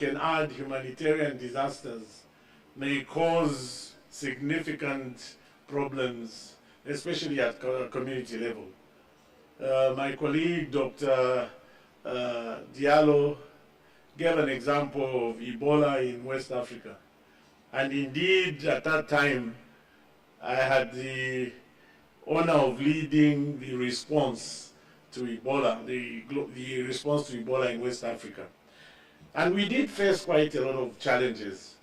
can add humanitarian disasters may cause significant problems, especially at community level. My colleague, Dr. Diallo, gave an example of Ebola in West Africa. And indeed, at that time, I had the honor of leading the response to Ebola, the response to Ebola in West Africa. And we did face quite a lot of challenges.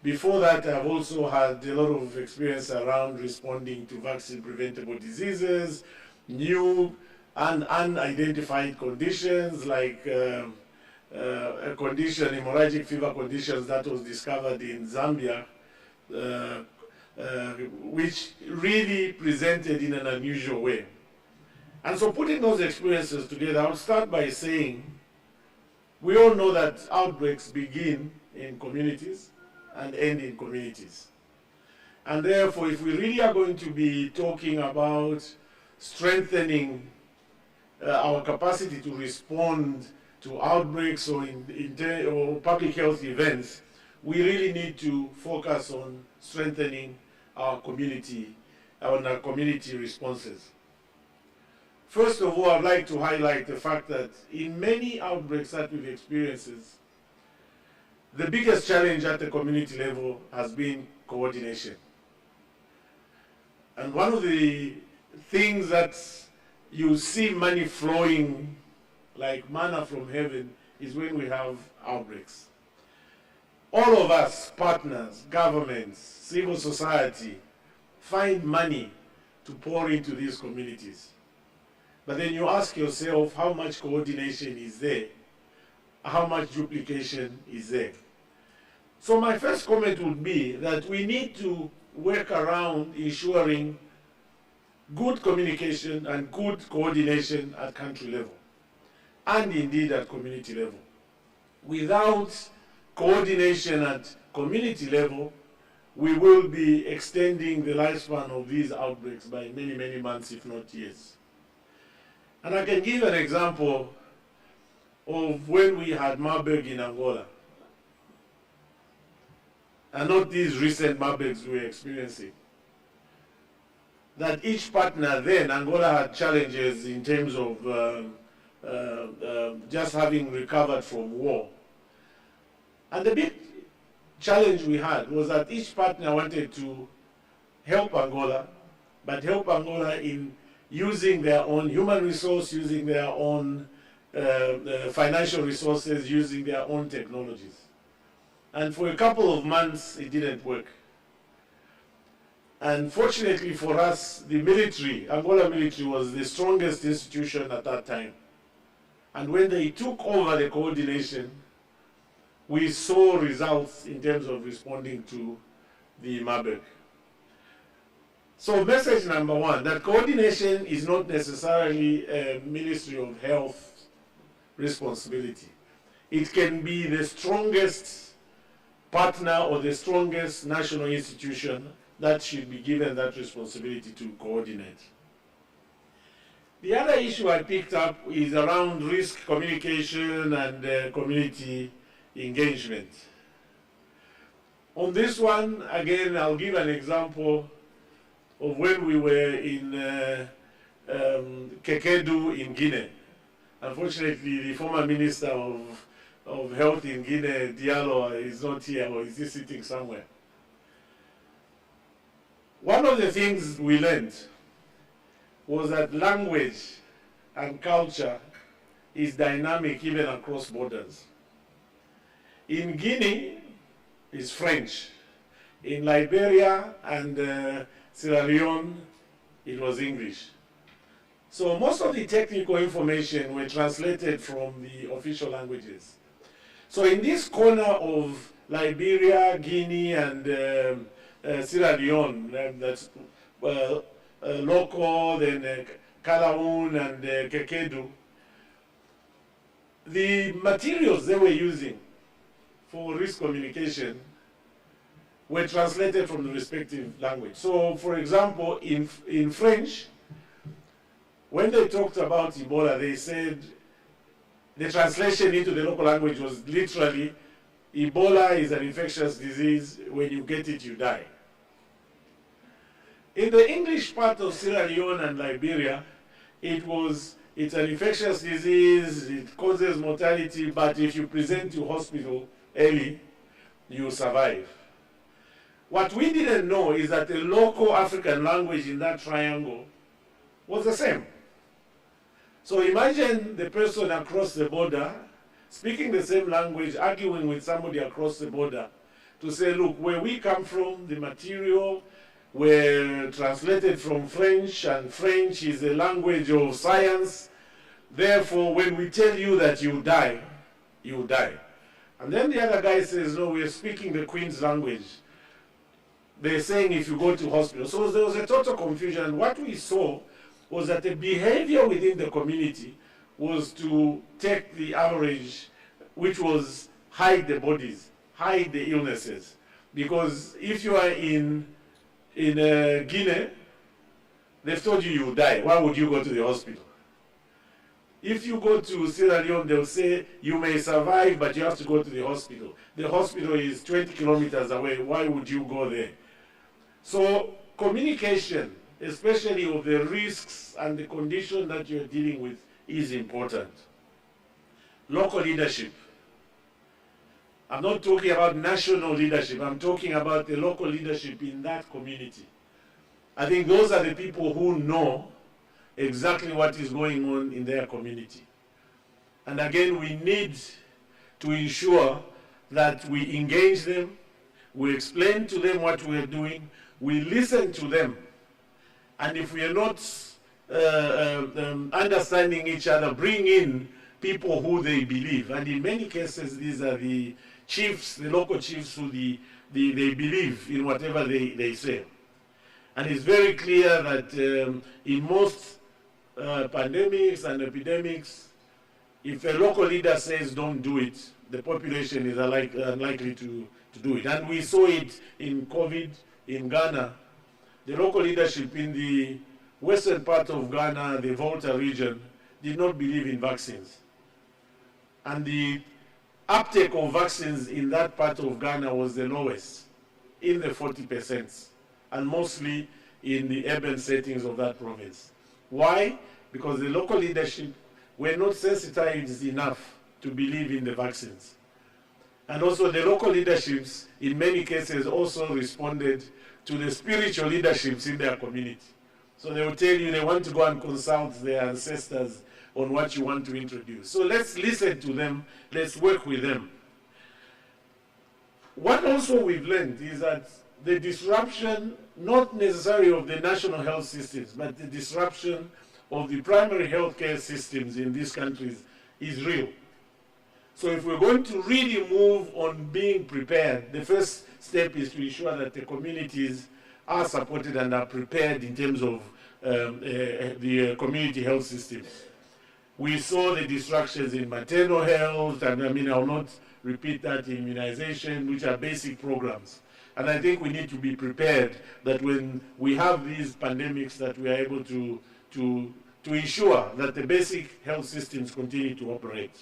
Before that, I've also had a lot of experience around responding to vaccine-preventable diseases, new and unidentified conditions like a condition, hemorrhagic fever conditions that was discovered in Zambia, which really presented in an unusual way. And so putting those experiences together, I'll start by saying, we all know that outbreaks begin in communities and end in communities. And therefore, if we really are going to be talking about strengthening our capacity to respond to outbreaks or public health events, we really need to focus on strengthening our community responses. First of all, I'd like to highlight the fact that in many outbreaks that we've experienced, the biggest challenge at the community level has been coordination. And one of the things that you see money flowing like manna from heaven is when we have outbreaks. All of us, partners, governments, civil society, find money to pour into these communities. But then you ask yourself, how much coordination is there? How much duplication is there? So my first comment would be that we need to work around ensuring good communication and good coordination at country level, and indeed at community level. Without coordination at community level, we will be extending the lifespan of these outbreaks by many, many months, if not years. And I can give an example of when we had Marburg in Angola, and not these recent Marburgs we're experiencing. That each partner then, Angola had challenges in terms of just having recovered from war. And the big challenge we had was that each partner wanted to help Angola, but help Angola in using their own human resource, using their own financial resources, using their own technologies. And for a couple of months, it didn't work. And fortunately for us, the military, Angola military, was the strongest institution at that time. And when they took over the coordination, we saw results in terms of responding to the Marburg. So message number one, that coordination is not necessarily a Ministry of Health responsibility. It can be the strongest partner or the strongest national institution that should be given that responsibility to coordinate. The other issue I picked up is around risk communication and community engagement. On this one, again, I'll give an example of when we were in Kekedu in Guinea. Unfortunately, the former Minister of Health in Guinea, Diallo, is not here, or is he sitting somewhere? One of the things we learned was that language and culture is dynamic even across borders. In Guinea, it's French. In Liberia and Sierra Leone, it was English. So most of the technical information were translated from the official languages. So in this corner of Liberia, Guinea, and Sierra Leone, that's Loko, then Kalaun, and Kekedu, the materials they were using for risk communication were translated from the respective language. So, for example, in French, when they talked about Ebola, they said the translation into the local language was literally Ebola is an infectious disease. When you get it, you die. In the English part of Sierra Leone and Liberia, it's an infectious disease, it causes mortality, but if you present to hospital early, you survive. What we didn't know is that the local African language in that triangle was the same. So imagine the person across the border speaking the same language, arguing with somebody across the border to say, look, where we come from, the material were translated from French, and French is a language of science. Therefore, when we tell you that you die, you die. And then the other guy says, no, we are speaking the Queen's language. They're saying if you go to hospital. So there was a total confusion. And what we saw was that the behavior within the community was to take the average, which was hide the bodies, hide the illnesses. Because if you are in Guinea, they've told you will die. Why would you go to the hospital? If you go to Sierra Leone, they'll say you may survive, but you have to go to the hospital. The hospital is 20 kilometers away. Why would you go there? So communication, especially of the risks and the condition that you're dealing with, is important. Local leadership. I'm not talking about national leadership. I'm talking about the local leadership in that community. I think those are the people who know exactly what is going on in their community. And again, we need to ensure that we engage them, we explain to them what we are doing, we listen to them. And if we are not understanding each other, bring in people who they believe. And in many cases, these are the chiefs, the local chiefs who they believe in whatever they say. And it's very clear that in most pandemics and epidemics, if a local leader says don't do it, the population is unlikely to do it. And we saw it in COVID in Ghana. The local leadership in the western part of Ghana, the Volta region, did not believe in vaccines. And the uptake of vaccines in that part of Ghana was the lowest, in the 40%, and mostly in the urban settings of that province. Why? Because the local leadership were not sensitized enough to believe in the vaccines. And also the local leaderships, in many cases, also responded to the spiritual leaderships in their community. So they will tell you they want to go and consult their ancestors on what you want to introduce. So let's listen to them, let's work with them. What also we've learned is that the disruption, not necessarily of the national health systems, but the disruption of the primary healthcare systems in these countries is real. So if we're going to really move on being prepared, the first step is to ensure that the communities are supported and are prepared in terms of the community health systems. We saw the disruptions in maternal health, and I will not repeat that, in immunization, which are basic programs. And I think we need to be prepared that when we have these pandemics, that we are able to ensure that the basic health systems continue to operate.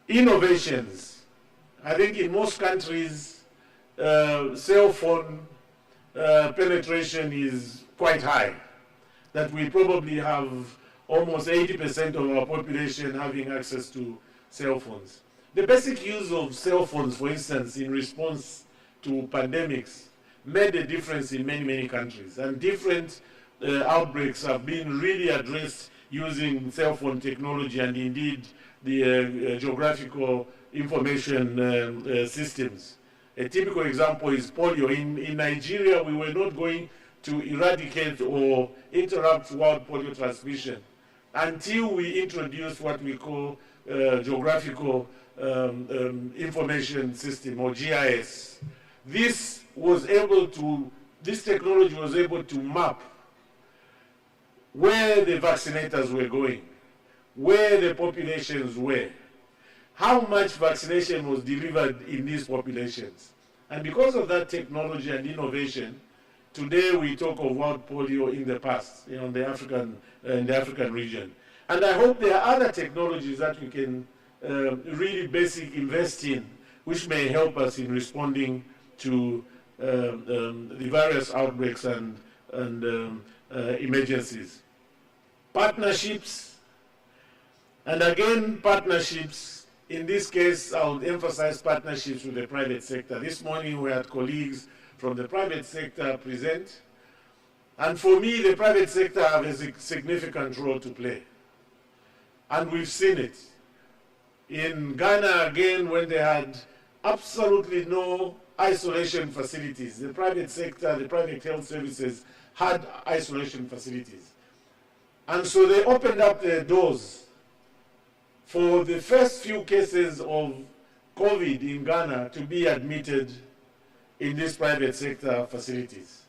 Innovations. I think in most countries, cell phone penetration is quite high, that we probably have almost 80% of our population having access to cell phones. The basic use of cell phones, for instance, in response to pandemics, made a difference in many, many countries. And different outbreaks have been really addressed using cell phone technology and indeed the geographical information systems. A typical example is polio. In Nigeria, we were not going to eradicate or interrupt wild polio transmission until we introduced what we call geographical information system, or GIS. This technology was able to map where the vaccinators were going, where the populations were, how much vaccination was delivered in these populations. And because of that technology and innovation, today we talk of wild polio in the past, in the African region. And I hope there are other technologies that we can really basic investing, which may help us in responding to the various outbreaks and emergencies. Partnerships, and again partnerships. In this case, I would emphasize partnerships with the private sector. This morning we had colleagues from the private sector present, and for me the private sector has a significant role to play. And we've seen it. In Ghana, again, when they had absolutely no isolation facilities, the private sector, the private health services had isolation facilities. And so they opened up their doors for the first few cases of COVID in Ghana to be admitted in these private sector facilities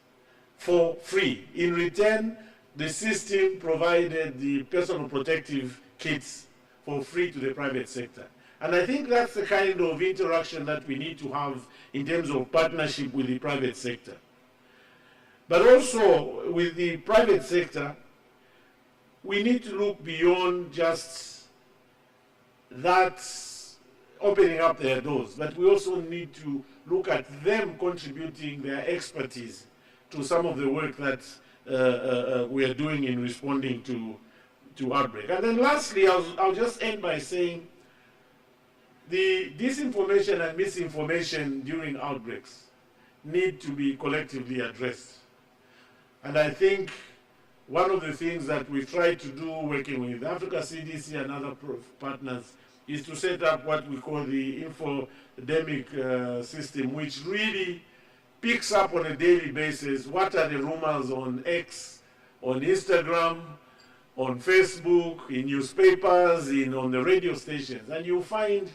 for free. In return, the system provided the personal protective kits for free to the private sector. And I think that's the kind of interaction that we need to have in terms of partnership with the private sector. But also with the private sector, we need to look beyond just that opening up their doors, but we also need to look at them contributing their expertise to some of the work that we are doing in responding to outbreak. And then lastly, I'll just end by saying the disinformation and misinformation during outbreaks need to be collectively addressed. And I think one of the things that we've tried to do working with Africa CDC and other partners is to set up what we call the infodemic system, which really picks up on a daily basis what are the rumors on X, on Instagram, on Facebook, in newspapers, on the radio stations. And you'll find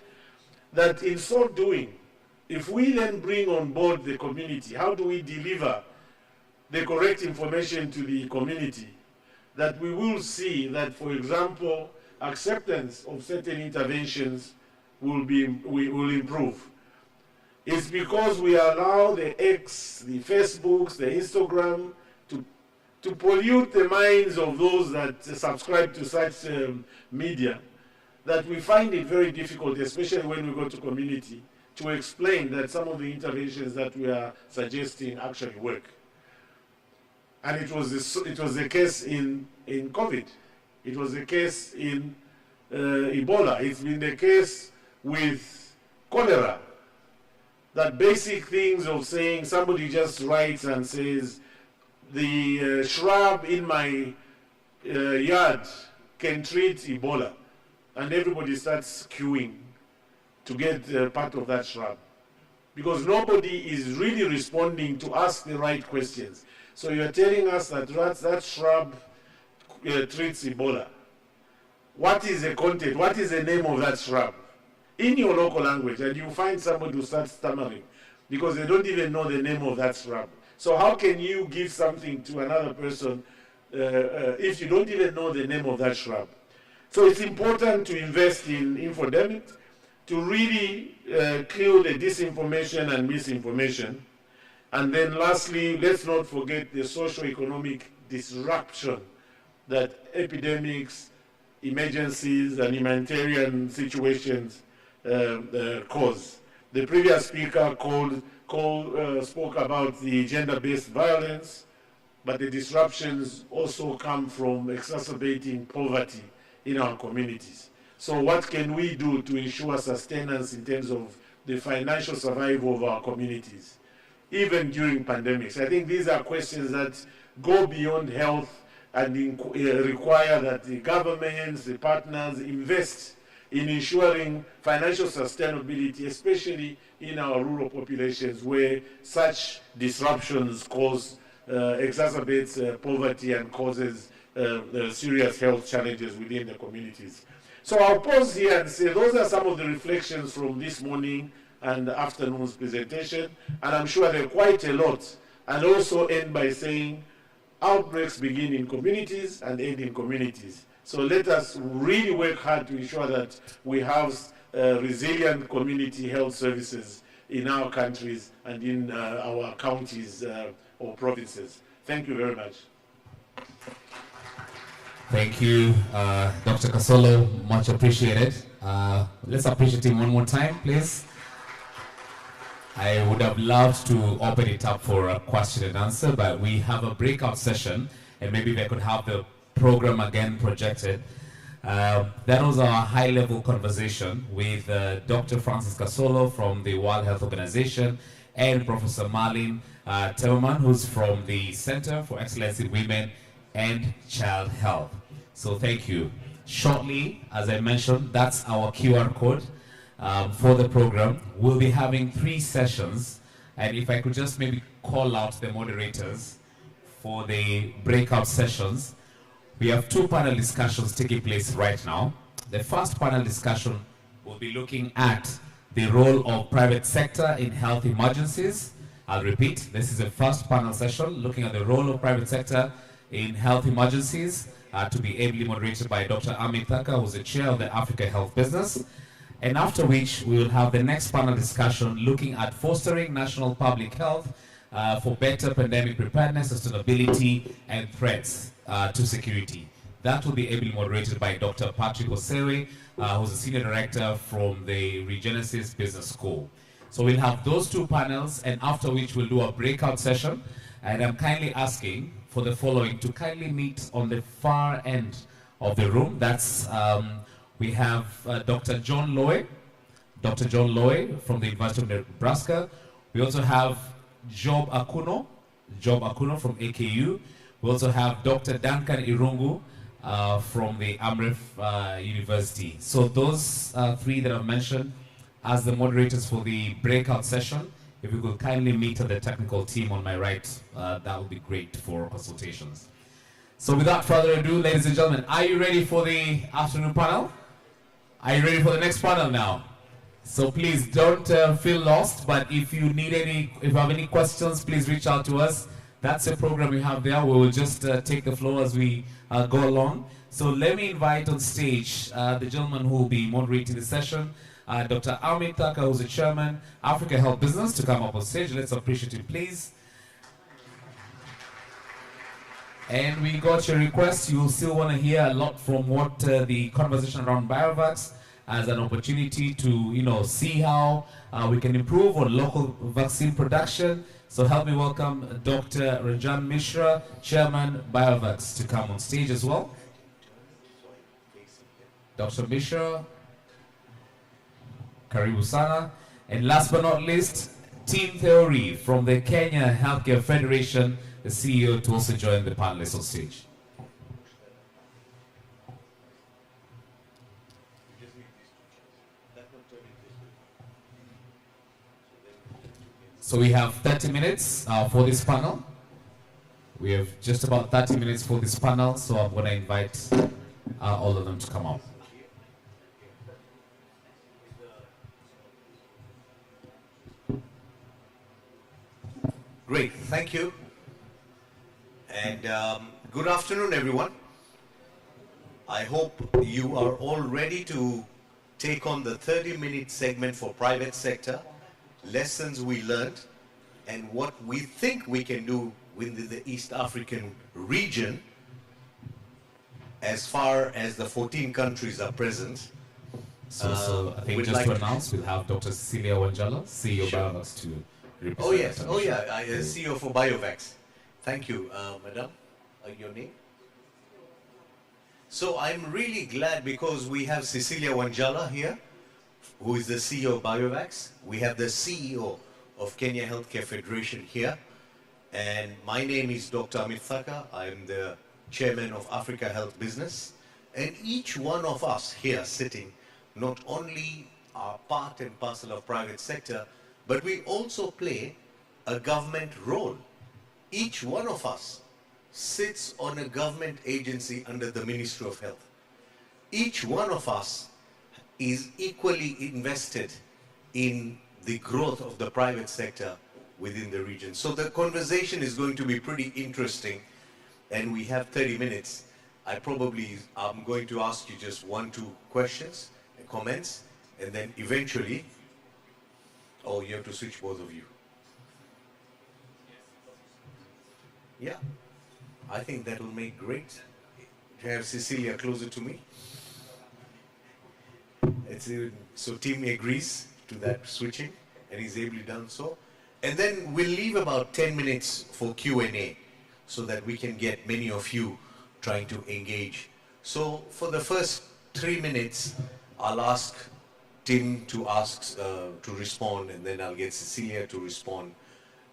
that in so doing, if we then bring on board the community, how do we deliver the correct information to the community, that we will see that, for example, acceptance of certain interventions will improve. It's because we allow the X, the Facebooks, the Instagram to pollute the minds of those that subscribe to such media, that we find it very difficult, especially when we go to community, to explain that some of the interventions that we are suggesting actually work. And it was the case in COVID. It was the case in Ebola. It's been the case with cholera. That basic things of saying, somebody just writes and says, the shrub in my yard can treat Ebola. And everybody starts queuing to get part of that shrub. Because nobody is really responding to ask the right questions. So you're telling us that that shrub treats Ebola. What is the content? What is the name of that shrub? In your local language, and you find somebody who starts stammering because they don't even know the name of that shrub. So how can you give something to another person if you don't even know the name of that shrub? So it's important to invest in infodemic, to really kill the disinformation and misinformation. And then lastly, let's not forget the socio-economic disruption that epidemics, emergencies, and humanitarian situations cause. The previous speaker spoke about the gender-based violence, but the disruptions also come from exacerbating poverty in our communities. So what can we do to ensure sustenance in terms of the financial survival of our communities, even during pandemics? I think these are questions that go beyond health and require that the governments, the partners invest in ensuring financial sustainability, especially in our rural populations where such disruptions exacerbates poverty and causes serious health challenges within the communities. So I'll pause here and say those are some of the reflections from this morning and afternoon's presentation, and I'm sure there are quite a lot, and also end by saying outbreaks begin in communities and end in communities. So let us really work hard to ensure that we have resilient community health services in our countries and in our counties or provinces. Thank you very much. Thank you, Dr. Kasolo. Much appreciated. Let's appreciate him one more time, please. I would have loved to open it up for a question and answer, but we have a breakout session, and maybe they could have the program again projected. That was a high-level conversation with Dr. Francis Kasolo from the World Health Organization and Professor Marlene Timmerman, who's from the Center for Excellence in Women and Child Health. So thank you. Shortly, as I mentioned, that's our QR code for the program. We'll be having 3 sessions, and if I could just maybe call out the moderators for the breakout sessions. We have 2 panel discussions taking place right now. The first panel discussion will be looking at the role of private sector in health emergencies. I'll repeat, this is the first panel session looking at the role of private sector in health emergencies, to be ably moderated by Dr. Amit Thaka, who's the chair of the Africa Health Business. And after which, we will have the next panel discussion looking at fostering national public health for better pandemic preparedness, sustainability, and threats to security. That will be ably moderated by Dr. Patrick Osewe, who's a senior director from the Regenesis Business School. So we'll have those 2 panels, and after which we'll do a breakout session. And I'm kindly asking for the following to kindly meet on the far end of the room. That's we have Dr. John Loy, from the University of Nebraska. We also have Job Akuno from AKU. We also have Dr. Duncan Irungu from the Amref University. So those 3 that I've mentioned as the moderators for the breakout session. If you could kindly meet the technical team on my right, that would be great for consultations. So without further ado, ladies and gentlemen, are you ready for the afternoon panel? Are you ready for the next panel now? So please don't feel lost, but if you have any questions, please reach out to us. That's the program we have there. We will just take the floor as we go along. So let me invite on stage the gentleman who will be moderating the session, Dr. Amit Thaka, who's the chairman, Africa Health Business, to come up on stage. Let's appreciate him, please. And we got your request. You still want to hear a lot from what the conversation around BioVax as an opportunity to, see how we can improve on local vaccine production. So help me welcome Dr. Ranjan Mishra, Chairman BioVax, to come on stage as well. Dr. Mishra, Karibu sana. And last but not least, Team Theory from the Kenya Healthcare Federation, the CEO, to also join the panelists on stage. So we have 30 minutes for this panel. We have just about 30 minutes for this panel, so I'm going to invite all of them to come up. Great, thank you. And good afternoon, everyone. I hope you are all ready to take on the 30-minute segment for private sector, lessons we learned, and what we think we can do within the East African region as far as the 14 countries are present. So I think just to announce, we'll have Dr. Cecilia Wanjala, CEO BioVax, to represent. Oh yes, CEO for BioVax. Thank you, Madam. Your name? So I'm really glad because we have Cecilia Wanjala here, who is the CEO of BioVax. We have the CEO of Kenya Healthcare Federation here. And my name is Dr. Amit Thaka. I'm the chairman of Africa Health Business. And each one of us here sitting not only are part and parcel of private sector, but we also play a government role. Each one of us sits on a government agency under the Ministry of Health. Each one of us is equally invested in the growth of the private sector within the region. So the conversation is going to be pretty interesting, and we have 30 minutes. I'm going to ask you just 1-2 questions and comments, and then eventually, you have to switch both of you. Yeah, I think that will make great Can I have Cecilia closer to me? So Tim agrees to that switching, and he's ably done so. And then we'll leave about 10 minutes for Q&A so that we can get many of you trying to engage. So for the first 3 minutes, I'll ask Tim to respond, and then I'll get Cecilia to respond,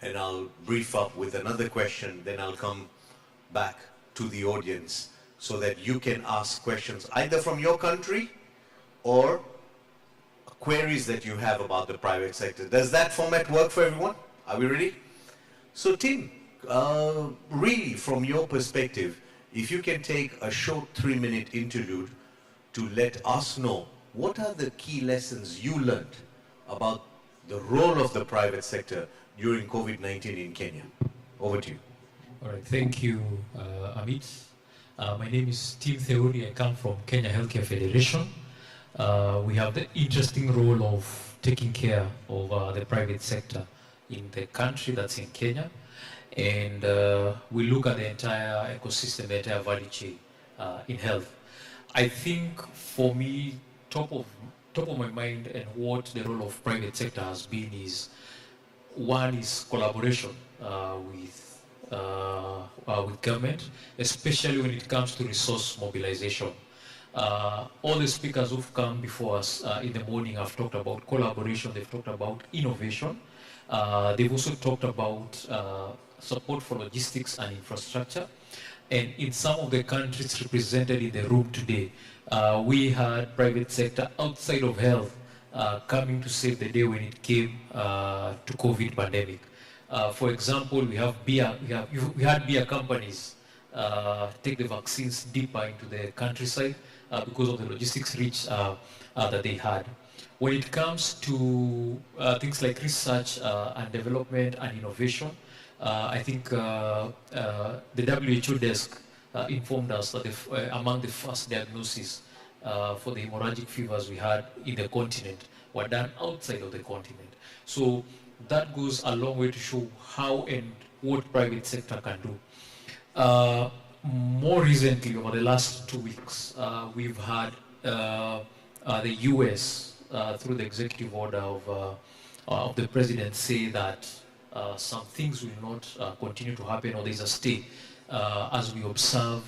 and I'll brief up with another question, then I'll come back to the audience so that you can ask questions either from your country or queries that you have about the private sector. Does that format work for everyone? Are we ready? So Tim, really from your perspective, if you can take a short 3-minute interlude to let us know what are the key lessons you learned about the role of the private sector during COVID-19 in Kenya. Over to you. All right, thank you, Amit. My name is Tim Theuri. I come from Kenya Healthcare Federation. We have the interesting role of taking care of the private sector in the country that's in Kenya. And we look at the entire ecosystem, the entire value chain in health. I think for me, top of my mind and what the role of private sector has been is, one is collaboration with government, especially when it comes to resource mobilization. All the speakers who've come before us in the morning have talked about collaboration, they've talked about innovation, they've also talked about support for logistics and infrastructure. And in some of the countries represented in the room today, we had private sector outside of health coming to save the day when it came to COVID pandemic. For example, we had beer companies take the vaccines deeper into the countryside because of the logistics reach that they had. When it comes to things like research and development and innovation, I think the WHO desk informed us that among the first diagnoses for the hemorrhagic fevers we had in the continent were done outside of the continent. So that goes a long way to show how and what private sector can do. More recently, over the last 2 weeks, we've had the US, through the executive order of the president, say that some things will not continue to happen, or there's a stay as we observe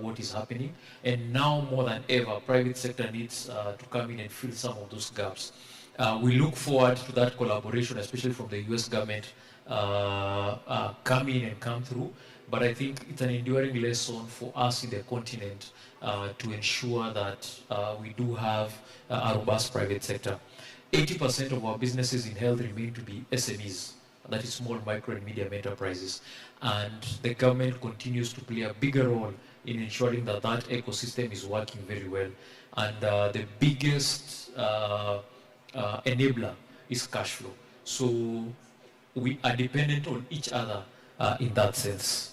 what is happening. And now more than ever, private sector needs to come in and fill some of those gaps. We look forward to that collaboration, especially from the US government, come in and come through. But I think it's an enduring lesson for us in the continent to ensure that we do have a robust private sector. 80% of our businesses in health remain to be SMEs, that is small, micro, and medium enterprises. And the government continues to play a bigger role in ensuring that that ecosystem is working very well. And the biggest enabler is cash flow. So we are dependent on each other in that sense.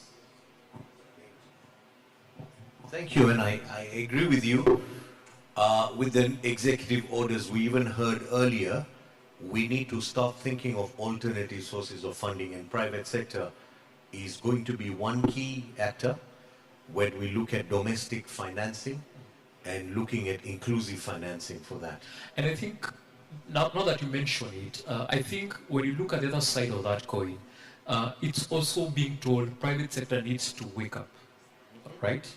Thank you, and I agree with you. With the executive orders we even heard earlier, we need to start thinking of alternative sources of funding, and private sector is going to be one key actor when we look at domestic financing and looking at inclusive financing for that. And I think, now that you mention it, I think when you look at the other side of that coin, it's also being told private sector needs to wake up, right?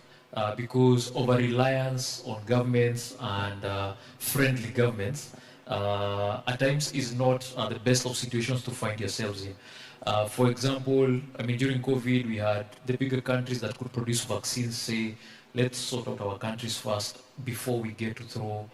Because over-reliance on governments and friendly governments at times is not the best of situations to find yourselves in. For example, I mean, during COVID, we had the bigger countries that could produce vaccines say, let's sort out our countries first before we get to throw,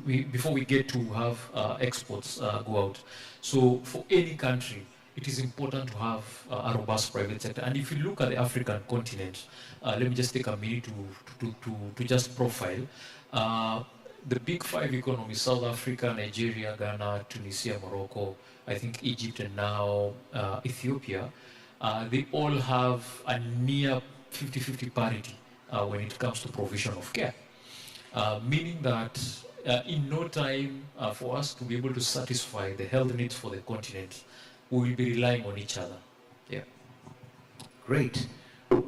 before we get to have exports go out. So for any country, it is important to have a robust private sector. And if you look at the African continent, let me just take a minute to just profile. The big five economies, South Africa, Nigeria, Ghana, Tunisia, Morocco, I think Egypt, and now Ethiopia, they all have a near 50-50 parity when it comes to provision of care. Meaning that in no time for us to be able to satisfy the health needs for the continent, we will be relying on each other. Yeah. Great.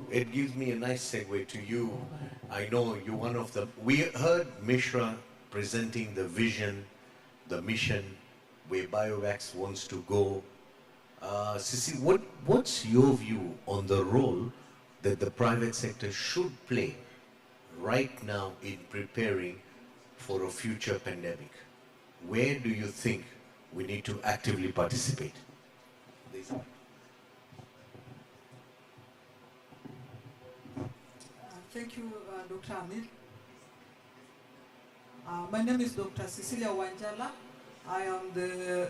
it gives me a nice segue to you. I know you're one of the, we heard Mishra presenting the vision, the mission, where BioVax wants to go. Sisi, what's your view on the role that the private sector should play right now in preparing for a future pandemic? Where do you think we need to actively participate? Thank you, Dr. Amir. My name is Dr. Cecilia Wanjala. I am the...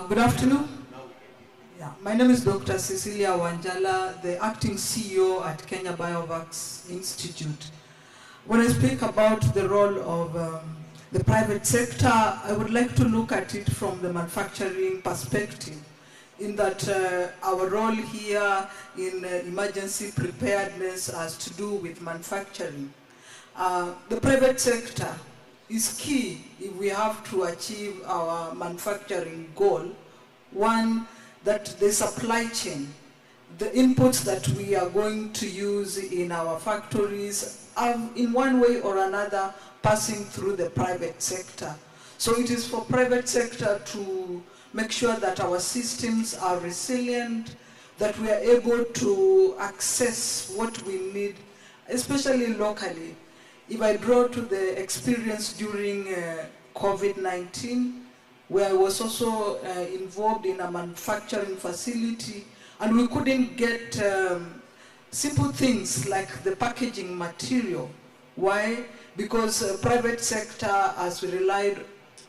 good afternoon. Yeah, my name is Dr. Cecilia Wanjala, the acting CEO at Kenya BioVax Institute. When I speak about the role of the private sector, I would like to look at it from the manufacturing perspective, in that our role here in emergency preparedness has to do with manufacturing. The private sector is key if we have to achieve our manufacturing goal. One, that the supply chain, the inputs that we are going to use in our factories are in one way or another passing through the private sector. So it is for private sector to make sure that our systems are resilient, that we are able to access what we need, especially locally. If I draw to the experience during COVID-19, where I was also involved in a manufacturing facility, and we couldn't get simple things like the packaging material. Why? Because private sector has relied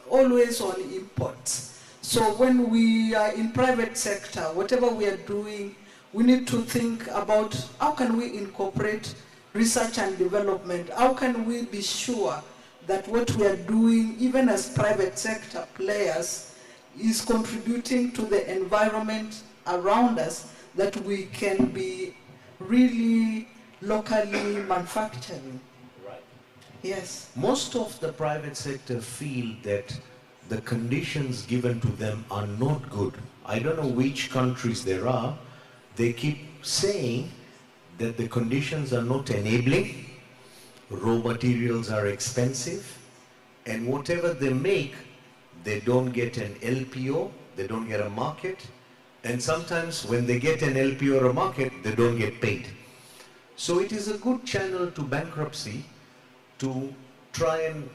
always on imports. So when we are in private sector, whatever we are doing, we need to think about how can we incorporate research and development? How can we be sure that what we are doing, even as private sector players, is contributing to the environment around us, that we can be really locally manufacturing? Right. Yes. Most of the private sector feel that the conditions given to them are not good. I don't know which countries there are. They keep saying that the conditions are not enabling, raw materials are expensive, and whatever they make, they don't get an LPO, they don't get a market, and sometimes when they get an LPO or a market, they don't get paid. So it is a good channel to bankruptcy to try and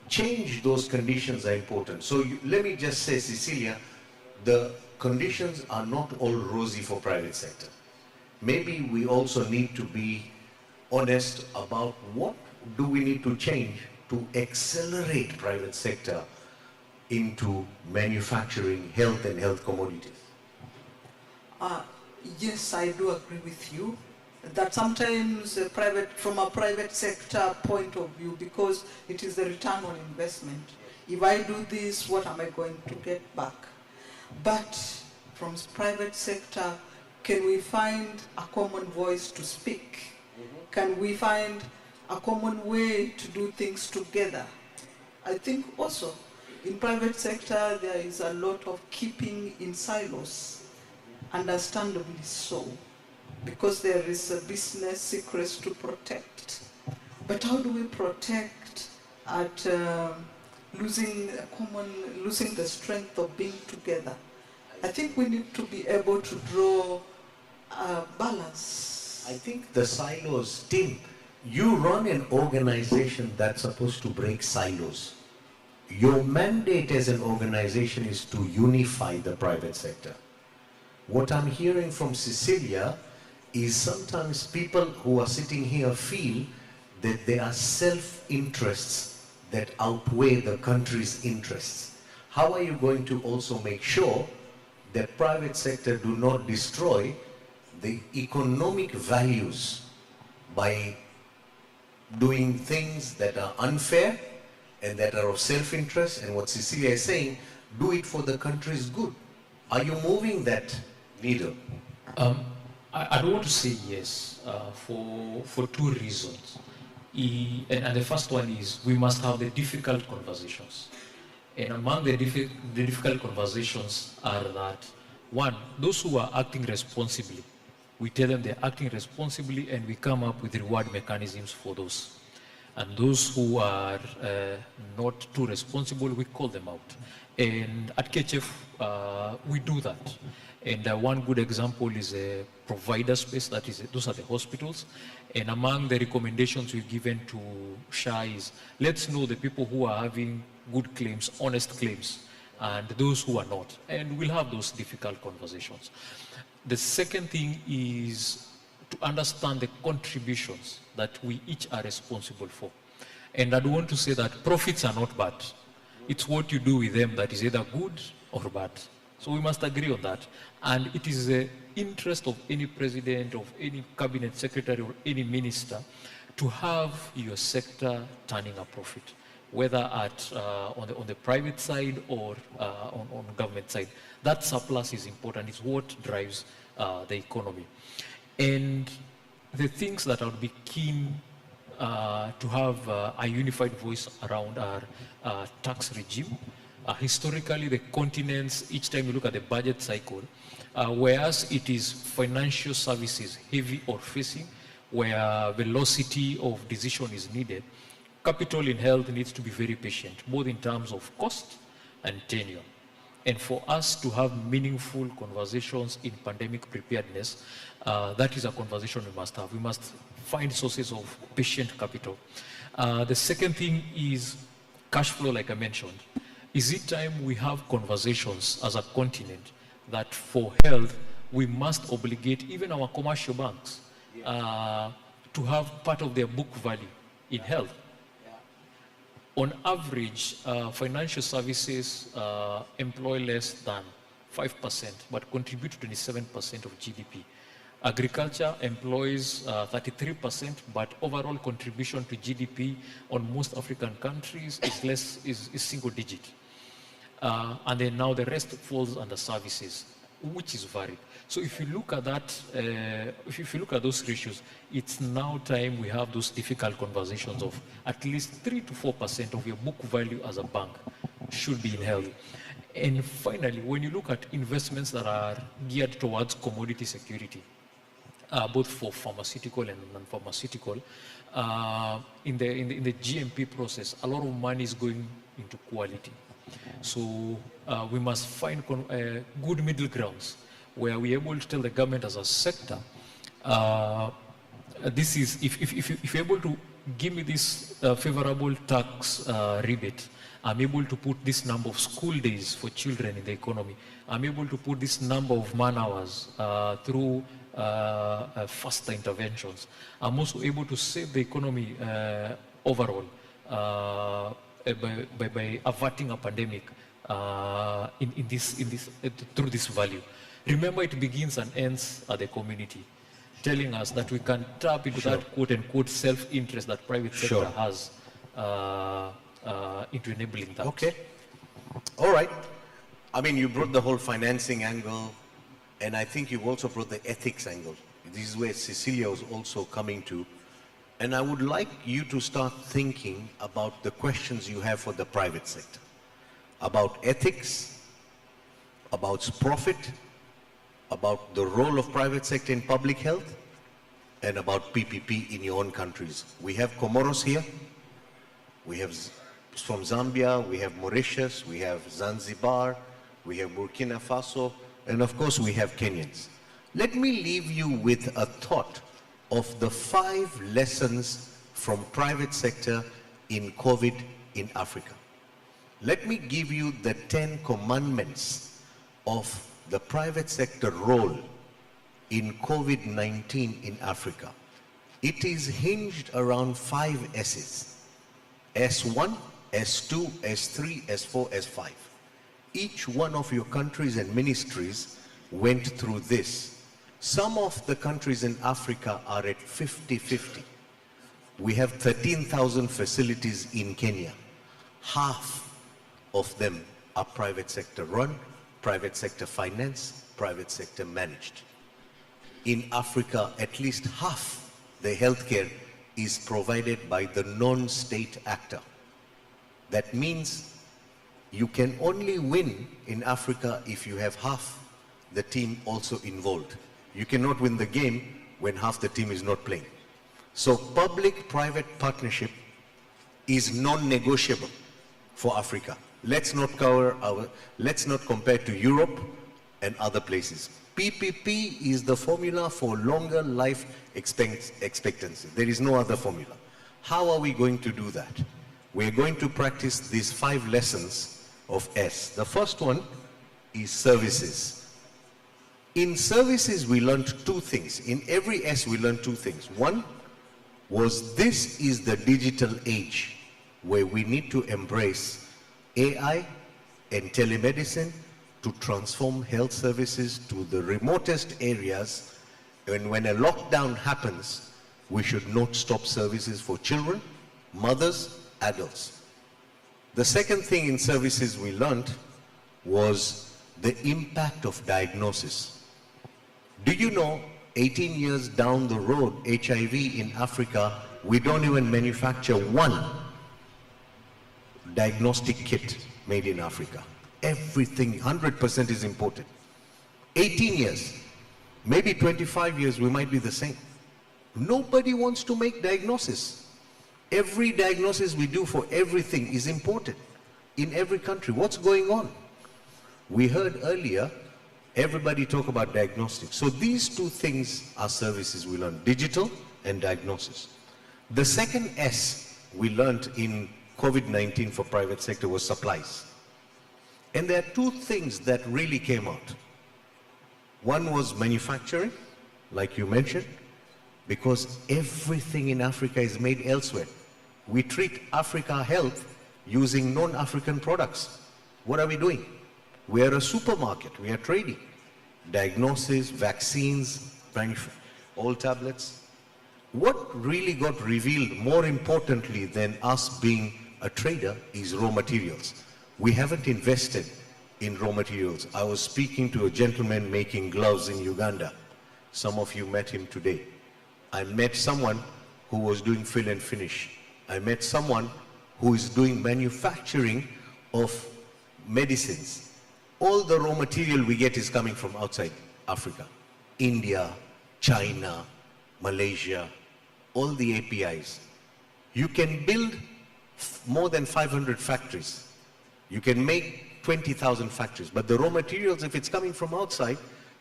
change those conditions are important. So let me just say, Cecilia, the conditions are not all rosy for private sector. Maybe we also need to be honest about what do we need to change to accelerate private sector into manufacturing health and health commodities. Yes, I do agree with you that sometimes from a private sector point of view, because it is the return on investment. If I do this, what am I going to get back? But from private sector, can we find a common voice to speak? Can we find a common way to do things together? I think also in private sector there is a lot of keeping in silos, understandably so, because there is a business secrets to protect. But how do we protect at losing the strength of being together? I think we need to be able to draw a balance. I think the silos, Tim, you run an organization that's supposed to break silos. Your mandate as an organization is to unify the private sector. What I'm hearing from Cecilia is sometimes people who are sitting here feel that there are self-interests that outweigh the country's interests. How are you going to also make sure that private sector do not destroy the economic values by doing things that are unfair and that are of self-interest, and what Cecilia is saying, do it for the country's good? Are you moving that needle? I don't want to say yes for two reasons. And the first one is we must have the difficult conversations. And among the difficult conversations are that, one, those who are acting responsibly, we tell them they're acting responsibly and we come up with reward mechanisms for those. And those who are not too responsible, we call them out. And at KHF, we do that. And one good example is a provider space, that is, those are the hospitals. And among the recommendations we've given to SHA is, let's know the people who are having good claims, honest claims, and those who are not. And we'll have those difficult conversations. The second thing is to understand the contributions that we each are responsible for. And I'd want to say that profits are not bad. It's what you do with them that is either good or bad. So we must agree on that. And it is the interest of any president, of any cabinet secretary, or any minister to have your sector turning a profit, whether on the private side or on government side. That surplus is important. It's what drives the economy. And the things that I would be keen to have a unified voice around our tax regime. Historically, the continents, each time you look at the budget cycle, whereas it is financial services heavy or facing, where velocity of decision is needed, capital in health needs to be very patient, both in terms of cost and tenure. And for us to have meaningful conversations in pandemic preparedness, that is a conversation we must have. We must find sources of patient capital. The second thing is cash flow, like I mentioned. Is it time we have conversations as a continent that for health, we must obligate even our commercial banks to have part of their book value in health? On average, financial services employ less than 5%, but contribute to 27% of GDP. Agriculture employs 33%, but overall contribution to GDP on most African countries is single digit. And then now the rest falls under services, which is varied. So if you look at that, if you look at those ratios, it's now time we have those difficult conversations of at least 3 to 4% of your book value as a bank should be in health. And finally, when you look at investments that are geared towards commodity security, both for pharmaceutical and non-pharmaceutical, in the GMP process, a lot of money is going into quality. So we must find good middle grounds where we're able to tell the government as a sector, this is, if you're able to give me this favorable tax rebate, I'm able to put this number of school days for children in the economy. I'm able to put this number of man hours through faster interventions. I'm also able to save the economy overall by averting a pandemic through this value. Remember, it begins and ends at the community, telling us that we can tap into that quote-unquote self-interest that private sector has into enabling that. Okay. All right. I mean, you brought the whole financing angle, and I think you also brought the ethics angle. This is where Cecilia was also coming to. And I would like you to start thinking about the questions you have for the private sector, about ethics, about profit, about the role of private sector in public health, and about PPP in your own countries. We have Comoros here. We have from Zambia, we have Mauritius, we have Zanzibar, we have Burkina Faso, and of course we have Kenyans. Let me leave you with a thought of the 5 lessons from private sector in COVID in Africa. Let me give you the 10 commandments of the private sector role in COVID-19 in Africa. It is hinged around 5 S's. S1, S2, S3, S4, S5. Each one of your countries and ministries went through this. Some of the countries in Africa are at 50-50. We have 13,000 facilities in Kenya. Half of them are private sector run, private sector finance, private sector managed. In Africa, at least half the healthcare is provided by the non-state actor. That means You can only win in Africa if you have half the team also involved. You cannot win the game when half the team is not playing. So public-private partnership is non-negotiable for Africa. Let's not compare to Europe and other places. PPP is the formula for longer life expectancy. There is no other formula. How are we going to do that? We're going to practice these 5 lessons of S. The first one is services. In services, we learned 2 things. In every S, we learned 2 things. One was this is the digital age where we need to embrace AI and telemedicine to transform health services to the remotest areas. And when a lockdown happens, we should not stop services for children, mothers, adults. The second thing in services we learned was the impact of diagnosis. Do you know 18 years down the road, HIV in Africa, we don't even manufacture one diagnostic kit made in Africa. Everything, 100% is imported. 18 years, maybe 25 years, we might be the same. Nobody wants to make diagnosis. Every diagnosis we do for everything is imported in every country. What's going on? We heard earlier, everybody talk about diagnostics. So these 2 things are services we learned, digital and diagnosis. The second S we learned in COVID-19 for private sector was supplies. And there are 2 things that really came out. One was manufacturing, like you mentioned, because everything in Africa is made elsewhere. We treat Africa health using non-African products. What are we doing? We are a supermarket. We are trading. Diagnosis, vaccines, all tablets. What really got revealed, more importantly than us being a trader, is raw materials. We haven't invested in raw materials. I was speaking to a gentleman making gloves in Uganda. Some of you met him today. I met someone who was doing fill and finish. I met someone who is doing manufacturing of medicines. All the raw material we get is coming from outside Africa. India, China, Malaysia, all the APIs. You can build more than 500 factories. You can make 20,000 factories. But the raw materials, if it's coming from outside,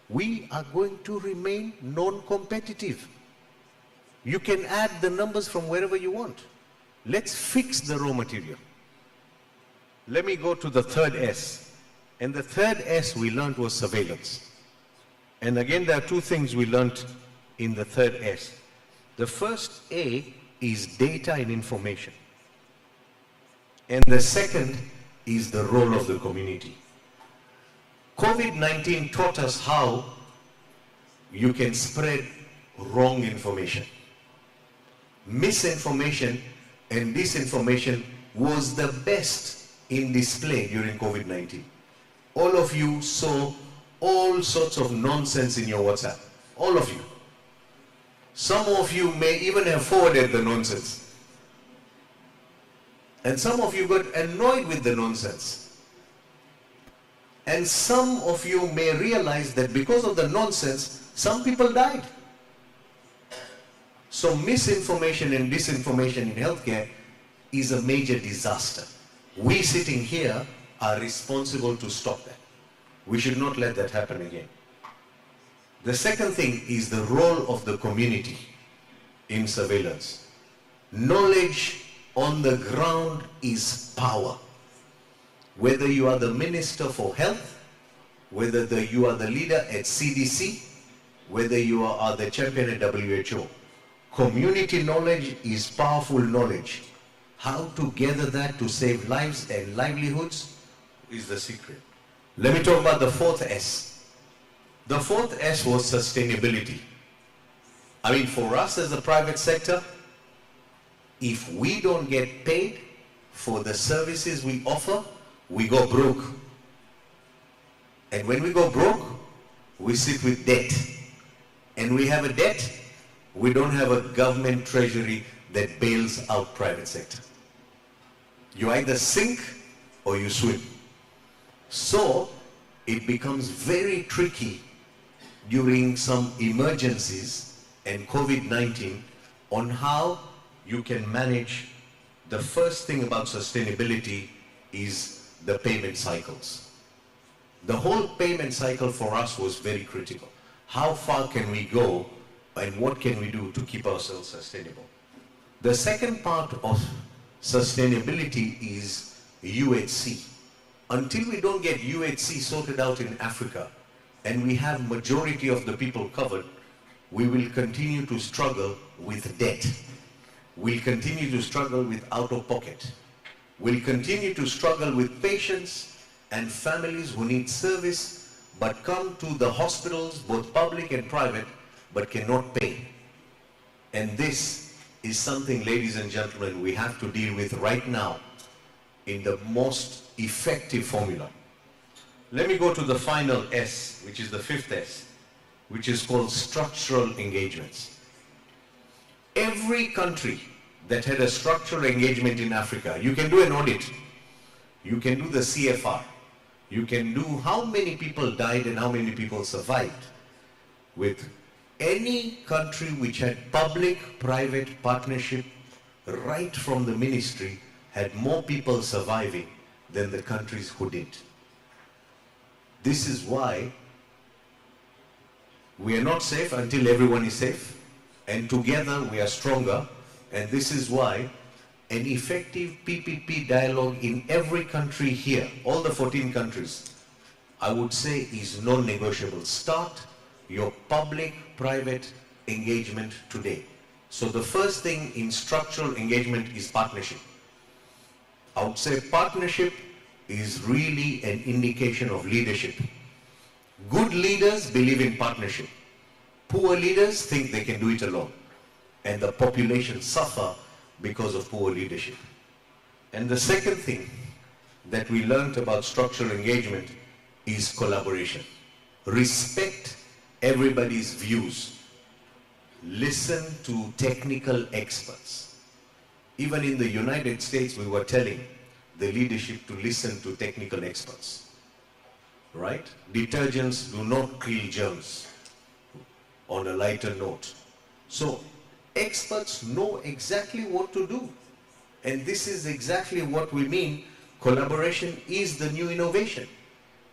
we are going to remain non-competitive. You can add the numbers from wherever you want. Let's fix the raw material. Let me go to the third S. And the third S we learned was surveillance. And again, there are 2 things we learned in the third S. The first A is data and information. And the second is the role of the community. COVID-19 taught us how you can spread wrong information. Misinformation and disinformation was the best in display during COVID-19. All of you saw all sorts of nonsense in your WhatsApp. All of you. Some of you may even have forwarded the nonsense. And some of you got annoyed with the nonsense. And some of you may realize that because of the nonsense, some people died. So misinformation and disinformation in healthcare is a major disaster. We sitting here are responsible to stop that. We should not let that happen again. The second thing is the role of the community in surveillance. Knowledge on the ground is power. Whether you are the Minister for Health, whether you are the leader at CDC, whether you are the champion at WHO, community knowledge is powerful knowledge. How to gather that to save lives and livelihoods is the secret. Let me talk about the fourth S. The fourth S was sustainability. I mean, for us as the private sector, if we don't get paid for the services we offer, we go broke. And when we go broke, we sit with debt. And we have a debt, we don't have a government treasury that bails out private sector. You either sink or you swim. So it becomes very tricky during some emergencies and COVID-19 on how you can manage. The first thing about sustainability is the payment cycles. The whole payment cycle for us was very critical. How far can we go and what can we do to keep ourselves sustainable? The second part of sustainability is UHC. Until we don't get UHC sorted out in Africa and we have majority of the people covered, we will continue to struggle with debt. We'll continue to struggle with out-of-pocket. We'll continue to struggle with patients and families who need service but come to the hospitals, both public and private, but cannot pay. And this is something, ladies and gentlemen, we have to deal with right now in the most effective formula. Let me go to the final S, which is the fifth S, which is called structural engagements. Every country that had a structural engagement in Africa, you can do an audit, you can do the CFR, you can do how many people died and how many people survived. With any country which had public-private partnership right from the ministry had more people surviving than the countries who didn't. This is why we are not safe until everyone is safe, and together we are stronger, and this is why an effective PPP dialogue in every country here, all the 14 countries, I would say is non-negotiable. Start your public-private engagement today. So the first thing in structural engagement is partnership. I would say partnership is really an indication of leadership. Good leaders believe in partnership. Poor leaders think they can do it alone. And the population suffer because of poor leadership. And the second thing that we learned about structural engagement is collaboration. Respect everybody's views. Listen to technical experts. Even in the United States, we were telling the leadership to listen to technical experts. Right? Detergents do not kill germs, on a lighter note. So, experts know exactly what to do. And this is exactly what we mean. Collaboration is the new innovation.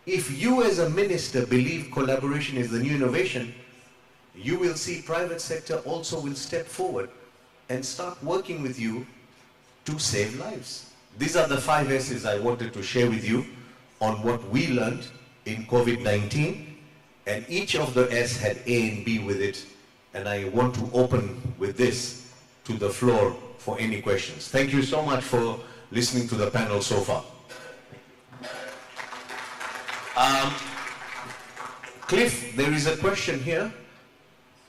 If you as a minister believe collaboration is the new innovation, you will see private sector also will step forward and start working with you to save lives. These are the 5 S's I wanted to share with you on what we learned in COVID-19, and each of the S had A and B with it, and I want to open with this to the floor for any questions. Thank you so much for listening to the panel so far. Cliff, there is a question here.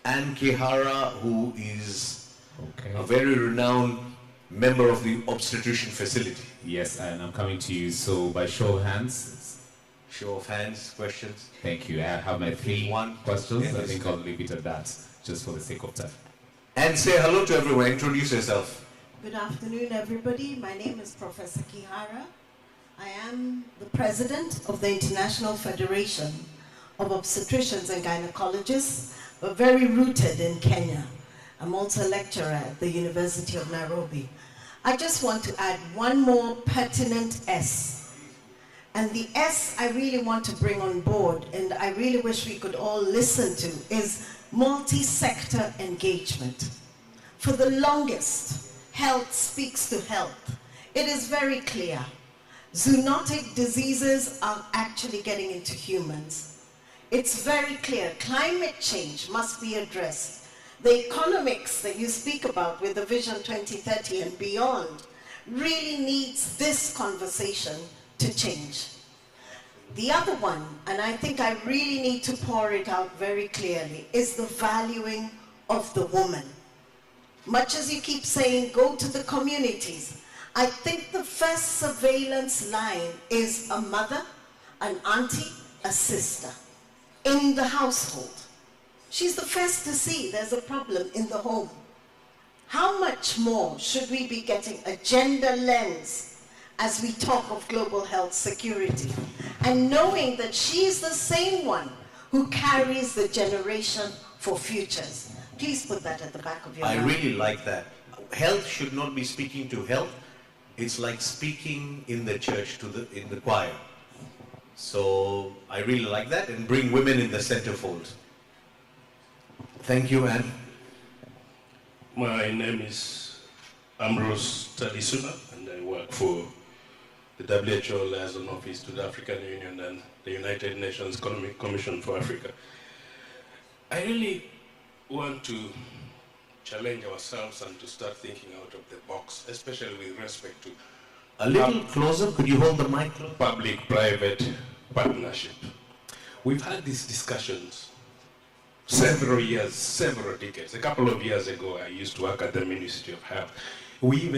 Anne Kihara, who is a very renowned member of the obstetrician facility. Yes, and I'm coming to you. So by show of hands. Show of hands, questions. Thank you. I have my 3 questions. I think I'll leave it at that, just for the sake of time. And say hello to everyone. Introduce yourself. Good afternoon, everybody. My name is Professor Kihara. I am the president of the International Federation of Obstetricians and Gynecologists, but very rooted in Kenya. I'm also a lecturer at the University of Nairobi. I just want to add one more pertinent S. And the S I really want to bring on board, and I really wish we could all listen to, is multi-sector engagement. For the longest, health speaks to health. It is very clear. Zoonotic diseases are actually getting into humans. It's very clear. Climate change must be addressed. The economics that you speak about with the Vision 2030 and beyond really needs this conversation to change. The other one, and I think I really need to pour it out very clearly, is the valuing of the woman. Much as you keep saying, go to the communities, I think the first surveillance line is a mother, an auntie, a sister in the household. She's the first to see there's a problem in the home. How much more should we be getting a gender lens as we talk of global health security. And knowing that she is the same one who carries the generation for futures. Please put that at the back of your mind. I really like that. Health should not be speaking to health. It's like speaking in the church in the choir. So I really like that, and bring women in the centerfold. Thank you, Anne. My name is Ambrose Talisuna, and I work for the WHO Liaison Office to the African Union and the United Nations Economic Commission for Africa. I really want to challenge ourselves and to start thinking out of the box, especially with respect to A little closer, could you hold the mic closer? Public-private partnership. We've had these discussions several years, several decades. A couple of years ago, I used to work at the Ministry of Health. We even